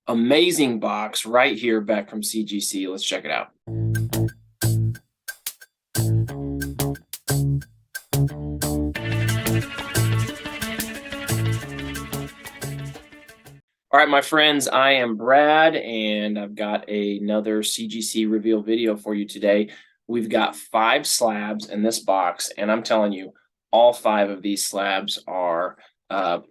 amazing box right here back from CGC. Let's check it out. All right, my friends, I am Brad, and I've got another CGC reveal video for you today. We've got 5 slabs in this box, and I'm telling you, all 5 of these slabs are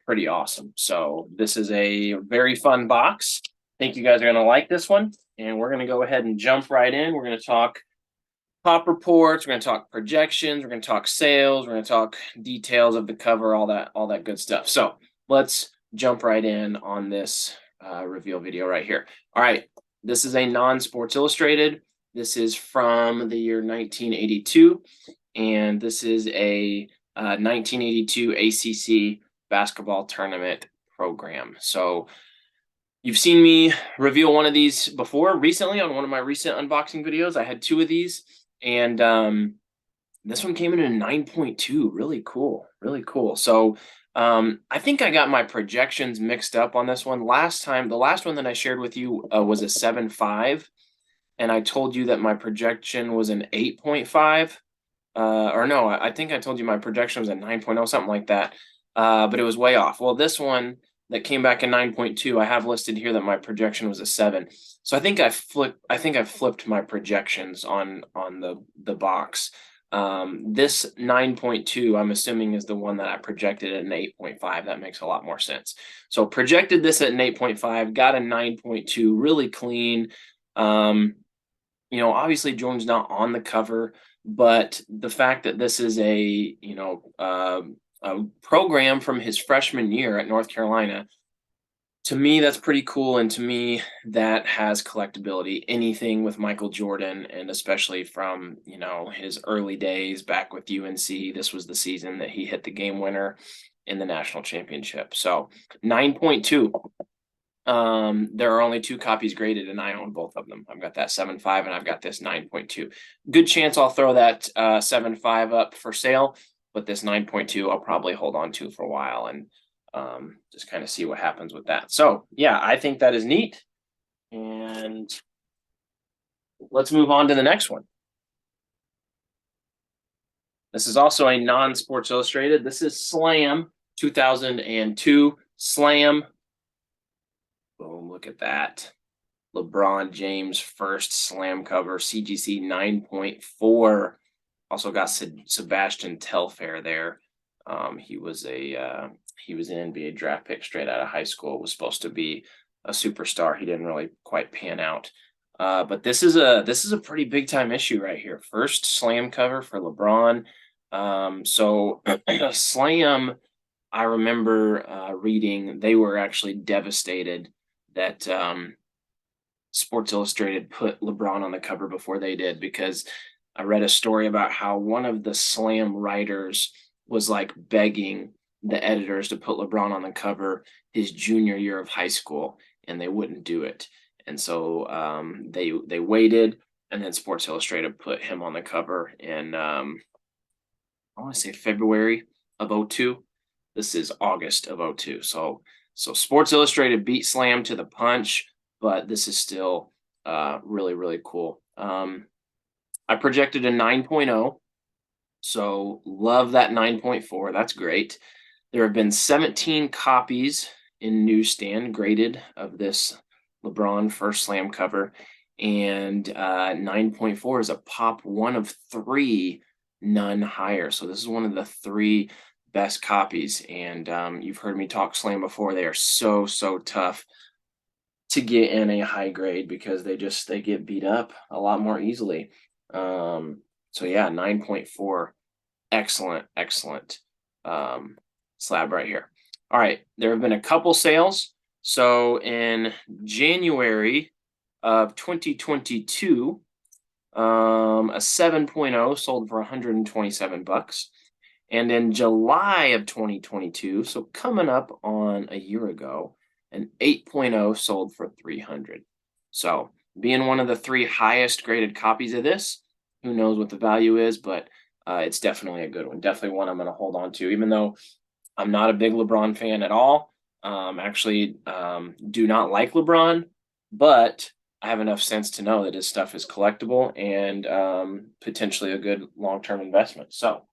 pretty awesome. So this is a very fun box. I think you guys are going to like this one, and we're going to go ahead and jump right in. We're going to talk pop reports, we're going to talk projections, we're going to talk sales, we're going to talk details of the cover, all that good stuff. So let's jump right in on this reveal video right here. All right, this is a non-Sports Illustrated. This is from the year 1982, and this is a 1982 ACC basketball tournament program. So you've seen me reveal one of these before recently on one of my recent unboxing videos. I had 2 of these, and this one came in a 9.2. Really cool, really cool. So I think I got my projections mixed up on this one. The last one that I shared with you was a 7.5, and I told you that my projection was an 8.5. Or no, I think I told you my projection was a 9.0, something like that. But it was way off. Well, this one that came back in 9.2, I have listed here that my projection was a 7. So I think I flipped my projections on the box. This 9.2, I'm assuming, is the one that I projected at an 8.5. That makes a lot more sense. So projected this at an 8.5, got a 9.2, really clean. Obviously Jordan's not on the cover, but the fact that this is a program from his freshman year at North Carolina, to me, that's pretty cool. And to me, that has collectability. Anything with Michael Jordan, and especially from, his early days back with UNC, this was the season that he hit the game winner in the national championship. So 9.2. There are only 2 copies graded, and I own both of them. I've got that 7.5 and I've got this 9.2. Good chance I'll throw that 7.5 up for sale, but this 9.2 I'll probably hold on to for a while and just kind of see what happens with that. So yeah, I think that is neat. And let's move on to the next one. This is also a non-Sports Illustrated. This is Slam 2002 Slam. Boom, look at that. LeBron James first Slam cover, CGC 9.4. Also got Sebastian Telfair there. He was an NBA draft pick straight out of high school. Was supposed to be a superstar. He didn't really quite pan out. But this is a pretty big time issue right here. First Slam cover for LeBron. So Slam, I remember reading, they were actually devastated that Sports Illustrated put LeBron on the cover before they did, because I read a story about how one of the Slam writers was like begging the editors to put LeBron on the cover his junior year of high school, and they wouldn't do it. And so they waited, and then Sports Illustrated put him on the cover in I want to say February of 02. This is August of 02. So Sports Illustrated beat Slam to the punch, but this is still really, really cool. I projected a 9.0, so love that 9.4. That's great. There have been 17 copies in newsstand graded of this LeBron first Slam cover, and 9.4 is a pop 1 of 3, none higher. So this is one of the 3 best copies, and you've heard me talk Slam before. They are so tough to get in a high grade because they get beat up a lot more easily. So yeah, 9.4, excellent slab right here. All right, there have been a couple sales. So in January of 2022, a 7.0 sold for $127. And in July of 2022, so coming up on a year ago, an 8.0 sold for $300. So being one of the 3 highest graded copies of this, who knows what the value is, but it's definitely a good one. Definitely one I'm going to hold on to, even though I'm not a big LeBron fan at all. Actually, do not like LeBron, but I have enough sense to know that his stuff is collectible and potentially a good long-term investment. So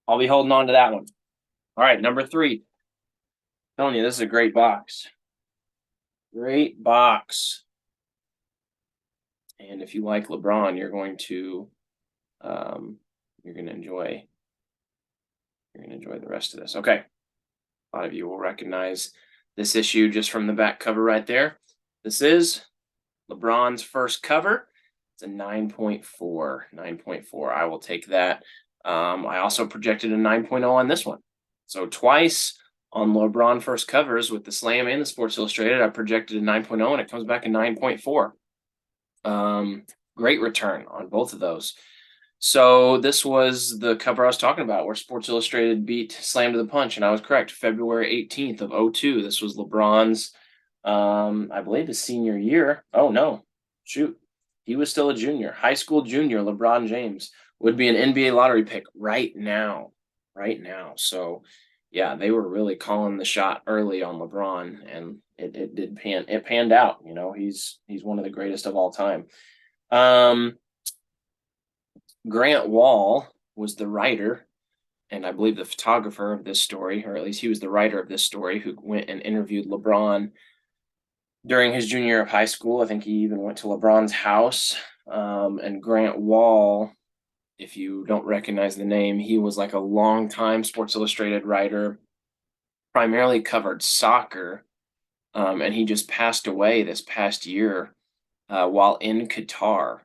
I'll be holding on to that one. All right, number 3. Telling you, this is a great box. Great box. And if you like LeBron, um, you're going to enjoy the rest of this. Okay. A lot of you will recognize this issue just from the back cover right there. This is LeBron's first cover. It's a 9.4. 9.4. I will take that. I also projected a 9.0 on this one. So twice on LeBron first covers with the Slam and the Sports Illustrated, I projected a 9.0 and it comes back a 9.4. Great return on both of those. So this was the cover I was talking about where Sports Illustrated beat Slam to the Punch, and I was correct. February 18th of 02. This was LeBron's, I believe, his senior year. Oh, no. Shoot. He was still a junior. High school junior, LeBron James, would be an NBA lottery pick right now. Right now. So, yeah, they were really calling the shot early on LeBron, and it panned out. You know, he's one of the greatest of all time. Grant Wall was the writer, and I believe the photographer of this story, or at least he was the writer of this story, who went and interviewed LeBron during his junior year of high school. I think he even went to LeBron's house. And Grant Wall, if you don't recognize the name, he was like a longtime Sports Illustrated writer, primarily covered soccer. And he just passed away this past year while in Qatar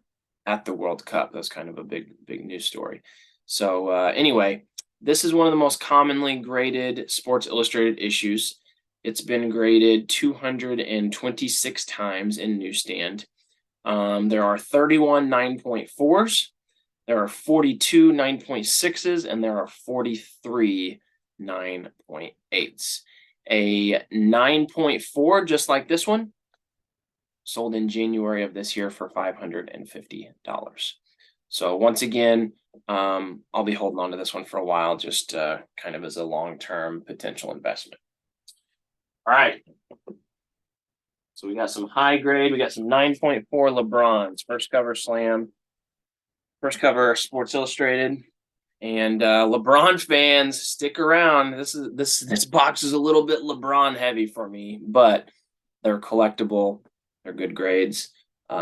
at the World Cup. That's kind of a big news story. So anyway, this is one of the most commonly graded Sports Illustrated issues. It's been graded 226 times in newsstand. There are 31 9.4s, there are 42 9.6s, and there are 43 9.8s. A 9.4, just like this one, sold in January of this year for $550. So once again, I'll be holding on to this one for a while, just kind of as a long-term potential investment. All right. So we got some high grade. We got some 9.4 LeBrons, first cover Slam, first cover Sports Illustrated. And LeBron fans, stick around. This box is a little bit LeBron heavy for me, but they're collectible. They're good grades. This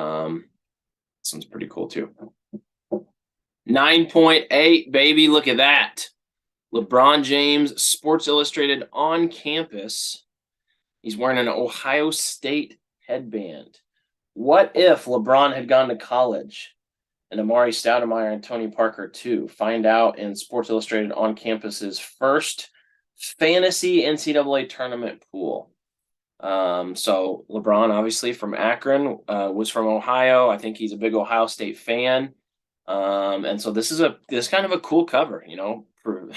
one's pretty cool too. 9.8, baby. Look at that. LeBron James, Sports Illustrated on campus. He's wearing an Ohio State headband. What if LeBron had gone to college? And Amari Stoudemire and Tony Parker too. Find out in Sports Illustrated on campus's first fantasy NCAA tournament pool. So LeBron, obviously from Akron, was from Ohio. I think he's a big Ohio State fan. And so this is kind of a cool cover, you know, for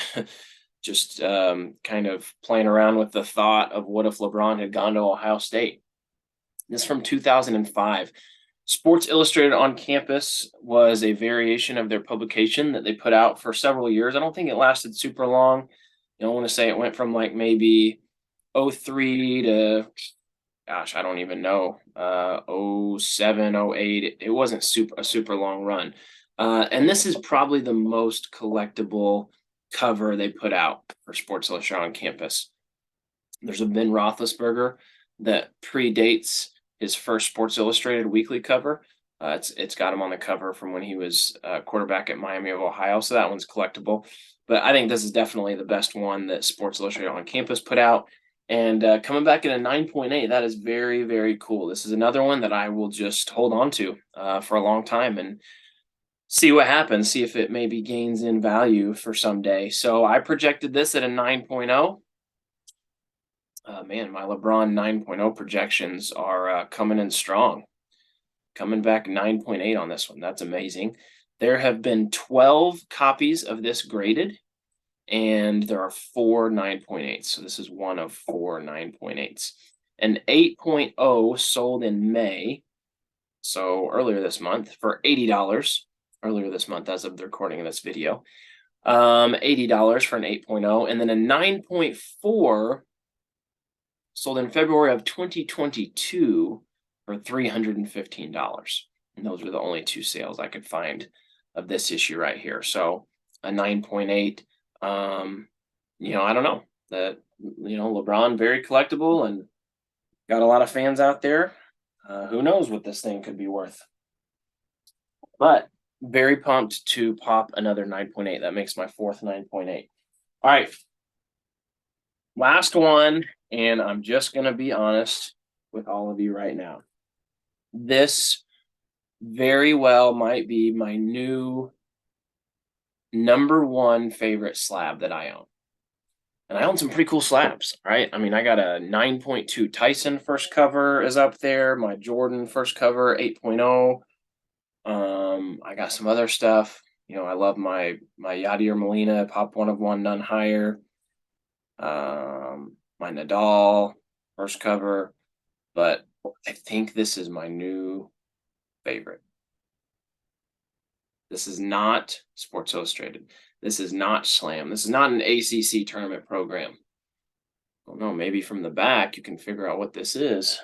just kind of playing around with the thought of what if LeBron had gone to Ohio State. This is from 2005. Sports Illustrated on Campus was a variation of their publication that they put out for several years. I don't think it lasted super long. You know, I want to say it went from like maybe 03 to, gosh, I don't even know, 07, 08. It wasn't a super long run. And this is probably the most collectible cover they put out for Sports Illustrated on Campus. There's a Ben Roethlisberger that predates his first Sports Illustrated weekly cover. It's got him on the cover from when he was quarterback at Miami of Ohio, so that one's collectible. But I think this is definitely the best one that Sports Illustrated on Campus put out. And coming back at a 9.8, that is very, very cool. This is another one that I will just hold on to for a long time and see what happens, see if it maybe gains in value for someday. So I projected this at a 9.0. Man, my LeBron 9.0 projections are coming in strong. Coming back 9.8 on this one. That's amazing. There have been 12 copies of this graded, and there are 4 9.8s. So this is one of 4 9.8s. An 8.0 sold in May, so earlier this month, for $80. Earlier this month, as of the recording of this video. $80 for an 8.0, and then a 9.4 sold in February of 2022 for $315. And those were the only two sales I could find of this issue right here. So a 9.8. I don't know. That LeBron, very collectible and got a lot of fans out there. Who knows what this thing could be worth? But very pumped to pop another 9.8. That makes my fourth 9.8. All right. Last one, and I'm just going to be honest with all of you right now. This very well might be my new number one favorite slab that I own. And I own some pretty cool slabs, right? I mean, I got a 9.2 Tyson first cover is up there. My Jordan first cover, 8.0. I got some other stuff. I love my Yadier Molina, pop one of one, none higher. My Nadal first cover, but I think this is my new favorite. This is not Sports Illustrated. This is not Slam. This is not an ACC tournament program. I don't know, maybe from the back you can figure out what this is.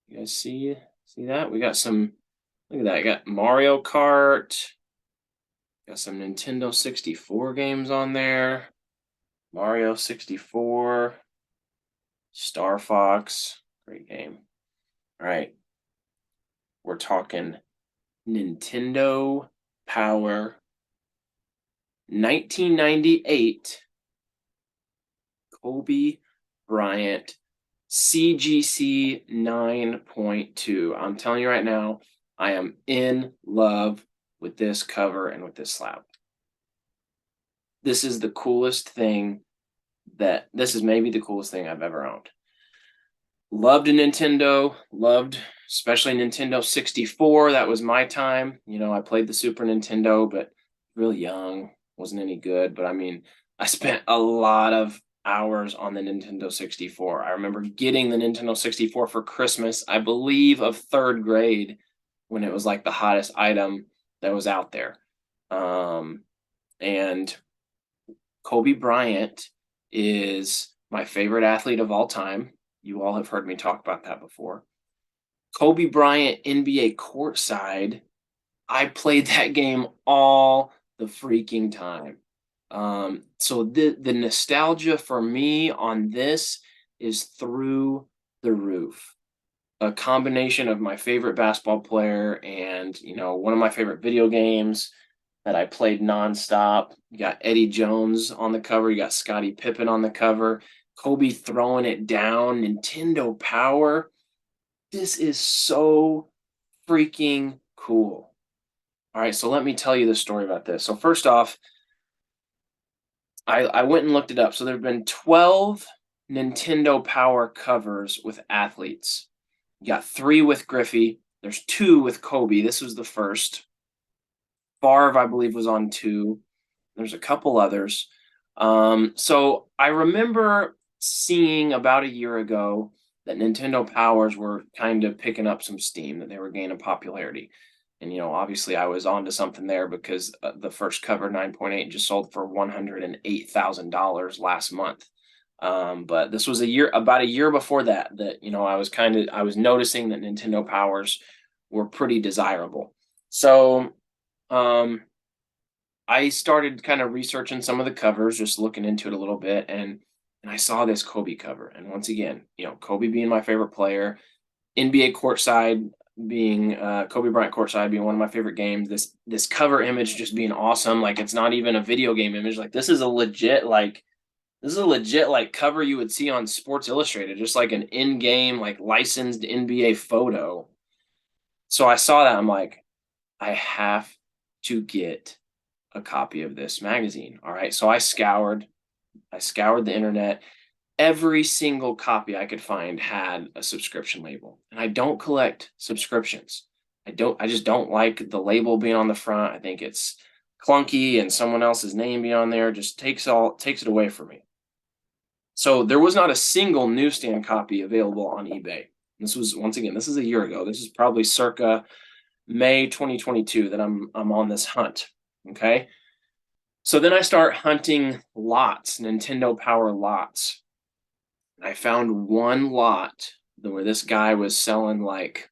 You guys see that? We got some, look at that. I got Mario Kart. Got some Nintendo 64 games on there. Mario 64. Star Fox. Great game. All right. We're talking Nintendo Power 1998 Kobe Bryant CGC 9.2. I'm telling you right now, I am in love with this cover and with this slab. This is the coolest thing this is maybe the coolest thing I've ever owned. Loved Nintendo, loved especially Nintendo 64. That was my time. I played the Super Nintendo, but really young, wasn't any good. But I mean, I spent a lot of hours on the Nintendo 64. I remember getting the Nintendo 64 for Christmas, I believe of third grade, when it was like the hottest item that was out there. And Kobe Bryant is my favorite athlete of all time. You all have heard me talk about that before. Kobe Bryant NBA courtside. I played that game all the freaking time. So the nostalgia for me on this is through the roof. A combination of my favorite basketball player and, one of my favorite video games that I played nonstop. You got Eddie Jones on the cover. You got Scottie Pippen on the cover. Kobe throwing it down. Nintendo Power. This is so freaking cool. All right, so let me tell you the story about this. So first off, I went and looked it up. So there have been 12 Nintendo Power covers with athletes. You got 3 with Griffey. There's 2 with Kobe. This was the first. Favre, I believe, was on 2. There's a couple others. So I remember seeing about a year ago that Nintendo Powers were kind of picking up some steam, that they were gaining popularity. And, obviously I was onto something there because the first cover 9.8 just sold for $108,000 last month. But this was about a year before that, I was noticing that Nintendo Powers were pretty desirable. So, I started kind of researching some of the covers, just looking into it a little bit, and I saw this Kobe cover. And once again, Kobe being my favorite player, NBA courtside being Kobe Bryant courtside being one of my favorite games. This cover image just being awesome. Like, it's not even a video game image. Like, this is a legit cover you would see on Sports Illustrated, just like an in-game, like, licensed NBA photo. So I saw that. I'm like, I have to get a copy of this magazine. All right. So I scoured the internet. Every single copy I could find had a subscription label. And I don't collect subscriptions. I just don't like the label being on the front. I think it's clunky, and someone else's name being on there just takes it away from me. So there was not a single newsstand copy available on eBay. This was, once again, this is a year ago. This is probably circa May 2022 that I'm on this hunt. Okay. So then I start hunting lots, Nintendo Power lots. I found one lot where this guy was selling like,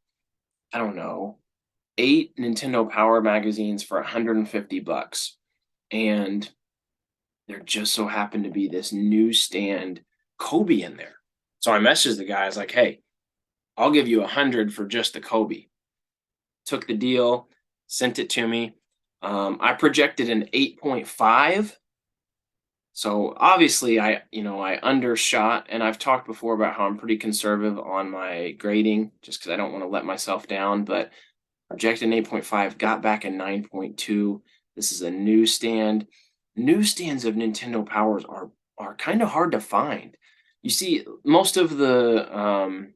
I don't know, 8 Nintendo Power magazines for 150 bucks. And there just so happened to be this newsstand Kobe in there. So I messaged the guy. I was like, "Hey, I'll give you 100 for just the Kobe." Took the deal, sent it to me. I projected an 8.5. So obviously I undershot, and I've talked before about how I'm pretty conservative on my grading just because I don't want to let myself down, but projected an 8.5, got back a 9.2. This is a newsstand. Newsstands of Nintendo Powers are kind of hard to find. You see, most of the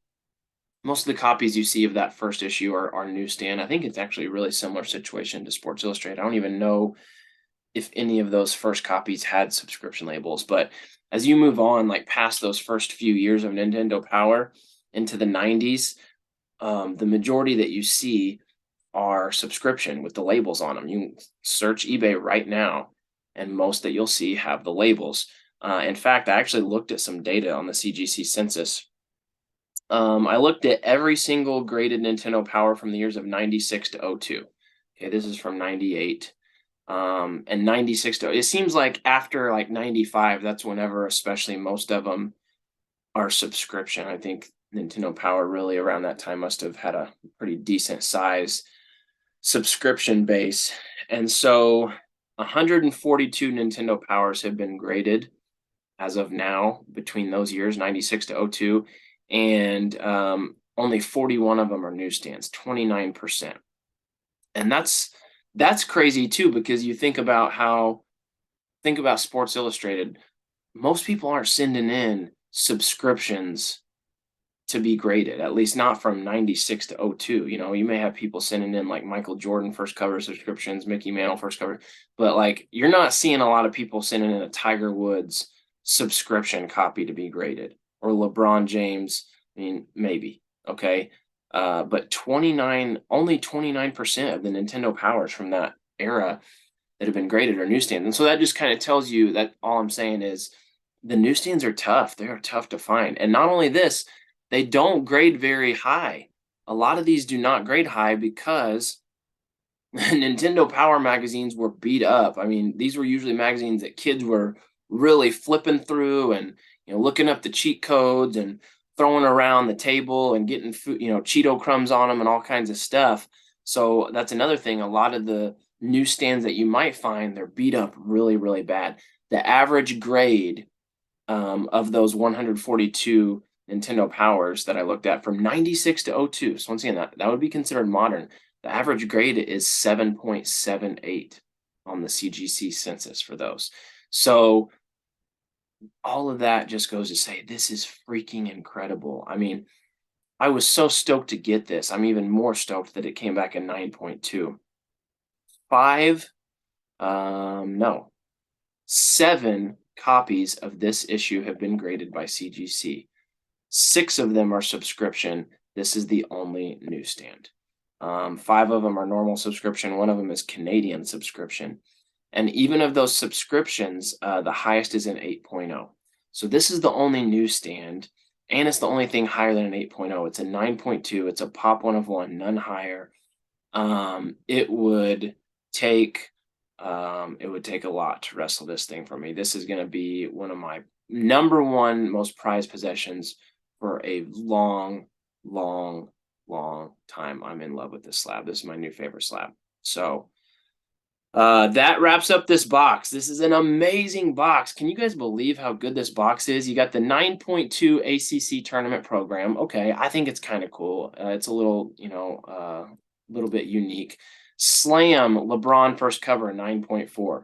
copies you see of that first issue are newsstand. I think it's actually a really similar situation to Sports Illustrated. I don't even know if any of those first copies had subscription labels, but as you move on, like past those first few years of Nintendo Power into the 90s, the majority that you see are subscription with the labels on them. You can search eBay right now, and most that you'll see have the labels. In fact, I actually looked at some data on the CGC census. I looked at every single graded Nintendo Power from the years of 96 to '02. Okay, this is from 98. And 96 to, it seems like after like 95, that's whenever, especially most of them are subscription. I think Nintendo Power really around that time must have had a pretty decent size subscription base. And so 142 Nintendo Powers have been graded as of now between those years, 96 to '02, and only 41 of them are newsstands, 29%. And that's crazy too, because you think about Sports Illustrated. Most people aren't sending in subscriptions to be graded, at least not from 96 to '02. You may have people sending in like Michael Jordan first cover subscriptions, Mickey Mantle first cover, but like you're not seeing a lot of people sending in a Tiger Woods subscription copy to be graded, or LeBron James. I mean, maybe, okay. But only 29% of the Nintendo Powers from that era that have been graded are newsstands. And so that just kind of tells you that all I'm saying is the newsstands are tough. They are tough to find. And not only this, they don't grade very high. A lot of these do not grade high because Nintendo Power magazines were beat up. I mean, these were usually magazines that kids were really flipping through and looking up the cheat codes and throwing around the table and getting food, Cheeto crumbs on them and all kinds of stuff. So that's another thing. A lot of the newsstands that you might find, they're beat up really, really bad. The average grade of those 142 Nintendo Powers that I looked at from 96 to '02. So once again, that would be considered modern. The average grade is 7.78 on the CGC census for those. So all of that just goes to say this is freaking incredible. I mean, I was so stoked to get this. I'm even more stoked that it came back in 9.2. 7 copies of this issue have been graded by CGC. 6 of them are subscription. This is the only newsstand. 5 of them are normal subscription. 1 of them is Canadian subscription. And even of those subscriptions, the highest is an 8.0. So this is the only newsstand, and it's the only thing higher than an 8.0. It's a 9.2. It's a pop 1 of 1, none higher. It would take a lot to wrestle this thing from me. This is going to be one of my number 1 most prized possessions for a long, long, long time. I'm in love with this slab. This is my new favorite slab. So that wraps up this box. This is an amazing box. Can you guys believe how good this box is? You got the 9.2 ACC tournament program. Okay, I think it's kind of cool. It's a little, little bit unique. Slam LeBron first cover 9.4.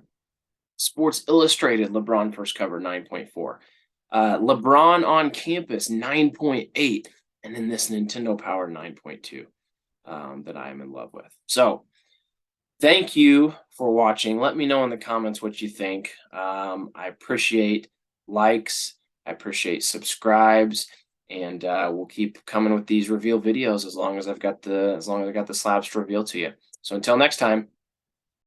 Sports Illustrated LeBron first cover 9.4. LeBron on campus 9.8, and then this Nintendo Power 9.2 that I am in love with. So thank you for watching. Let me know in the comments what you think. I appreciate likes. I appreciate subscribes, and we'll keep coming with these reveal videos as long as I've got the slabs to reveal to you. So until next time.